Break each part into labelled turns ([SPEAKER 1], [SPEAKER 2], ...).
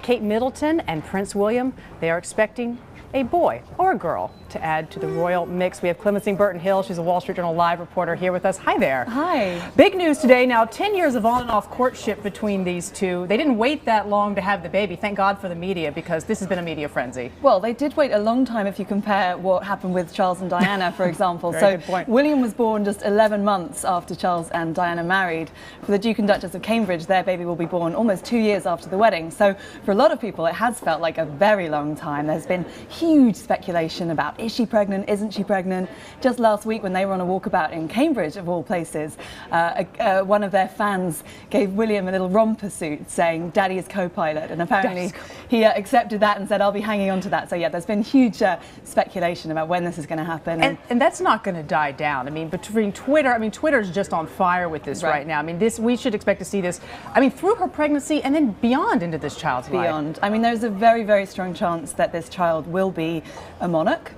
[SPEAKER 1] Kate Middleton and Prince William, they are expecting a boy or a girl to add to the royal mix. We have Clemency Burton-Hill. She's a Wall Street Journal live reporter here with us. Hi there.
[SPEAKER 2] Hi.
[SPEAKER 1] Big news today. Now, 10 years of on and off courtship between these two. They didn't wait that long to have the baby. Thank God for the media, because this has been a media frenzy.
[SPEAKER 2] Well, they did wait a long time if you compare what happened with Charles and Diana, for example.
[SPEAKER 1] Very good point.
[SPEAKER 2] William was born just 11 months after Charles and Diana married. For the Duke and Duchess of Cambridge, their baby will be born almost 2 years after the wedding. So for a lot of people, it has felt like a very long time. There's been huge speculation about, is she pregnant, isn't she pregnant? Just last week when they were on a walkabout in Cambridge, of all places, one of their fans gave William a little romper suit saying, "Daddy is co-pilot," and apparently he accepted that and said, "I'll be hanging on to that." So yeah, there's been huge speculation about when this is going to happen.
[SPEAKER 1] And that's not going to die down. I mean, between Twitter, Twitter's just on fire with this right now. I mean, we should expect to see this, through her pregnancy and then beyond into this child's life.
[SPEAKER 2] Beyond. I mean, there's a very, very strong chance that this child will be a monarch.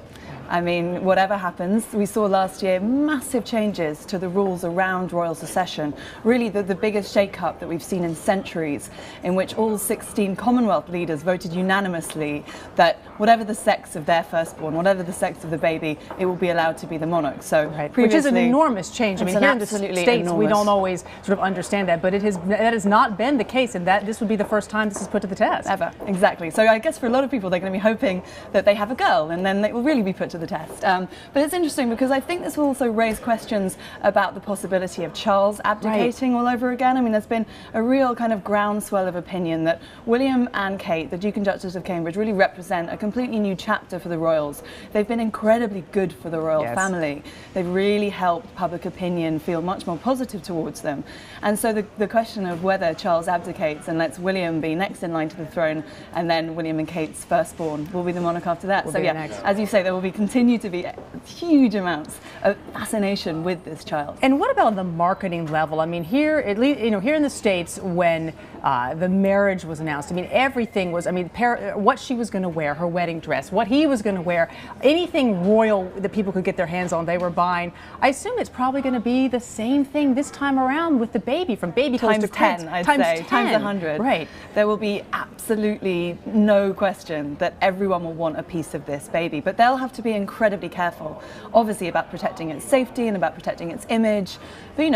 [SPEAKER 2] I mean, whatever happens, we saw last year massive changes to the rules around royal succession. Really the biggest shake-up that we've seen in centuries, in which all 16 Commonwealth leaders voted unanimously that whatever the sex of their firstborn, whatever the sex of the baby, it will be allowed to be the monarch. So
[SPEAKER 1] which is an enormous change. I mean, here in the States,
[SPEAKER 2] enormous.
[SPEAKER 1] We don't always sort of understand that, but that has not been the case, and that this would be the first time this is put to the test.
[SPEAKER 2] Ever. Exactly. So I guess for a lot of people, they're going to be hoping that they have a girl, and then it will really be put to the test. But it's interesting because I think this will also raise questions about the possibility of Charles abdicating all over again. I mean, there's been a real kind of groundswell of opinion that William and Kate, the Duke and Duchess of Cambridge, really represent a completely new chapter for the royals. They've been incredibly good for the royal family. They've really helped public opinion feel much more positive towards them. And so the question of whether Charles abdicates and lets William be next in line to the throne, and then William and Kate's firstborn will be the monarch after that. So yeah, as you say, there will continue to be huge amounts of fascination with this child.
[SPEAKER 1] And what about the marketing level? I mean, here, at least, here in the States, when the marriage was announced, everything was, what she was going to wear, her wedding dress, what he was going to wear, anything royal that people could get their hands on, they were buying. I assume it's probably going to be the same thing this time around with the baby, from baby clothes to
[SPEAKER 2] times 10, I'd say. Times 100.
[SPEAKER 1] Right.
[SPEAKER 2] There will be absolutely no question that everyone will want a piece of this baby, but they'll have to be incredibly careful, obviously, about protecting its safety and about protecting its image. But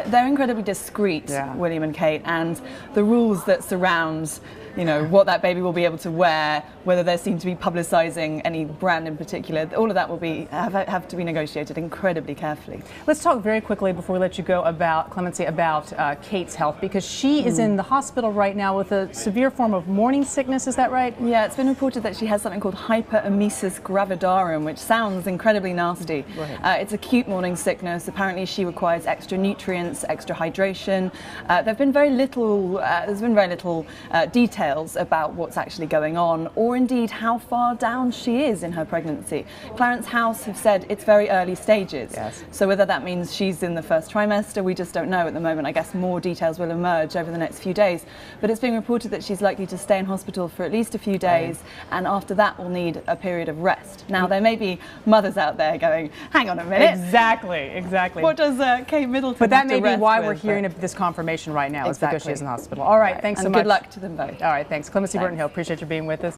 [SPEAKER 2] they're incredibly discreet, William and Kate, and the rules that surround what that baby will be able to wear, whether they seem to be publicizing any brand in particular, all of that will have to be negotiated incredibly carefully.
[SPEAKER 1] Let's talk very quickly before we let you go about, Clemency, about Kate's health, because she is in the hospital right now with a severe form of morning sickness. Is that right?
[SPEAKER 2] Yeah, it's been reported that she has something called hyperemesis gravidarum, which sounds incredibly nasty. It's acute morning sickness. Apparently she requires extra nutrients, extra hydration. There's been very little detail about what's actually going on, or indeed how far down she is in her pregnancy. Clarence House have said it's very early stages. So whether that means she's in the first trimester, we just don't know at the moment. I guess more details will emerge over the next few days. But it's being reported that she's likely to stay in hospital for at least a few days, and after that will need a period of rest. Now, there may be mothers out there going, hang on a minute.
[SPEAKER 1] Exactly.
[SPEAKER 2] What does Kate Middleton
[SPEAKER 1] But that may be why we're
[SPEAKER 2] with,
[SPEAKER 1] hearing this confirmation right now. It's because she is in hospital. All right, thanks so much.
[SPEAKER 2] Good luck to them both.
[SPEAKER 1] All right, thanks. Clemency Burton-Hill, appreciate you being with us.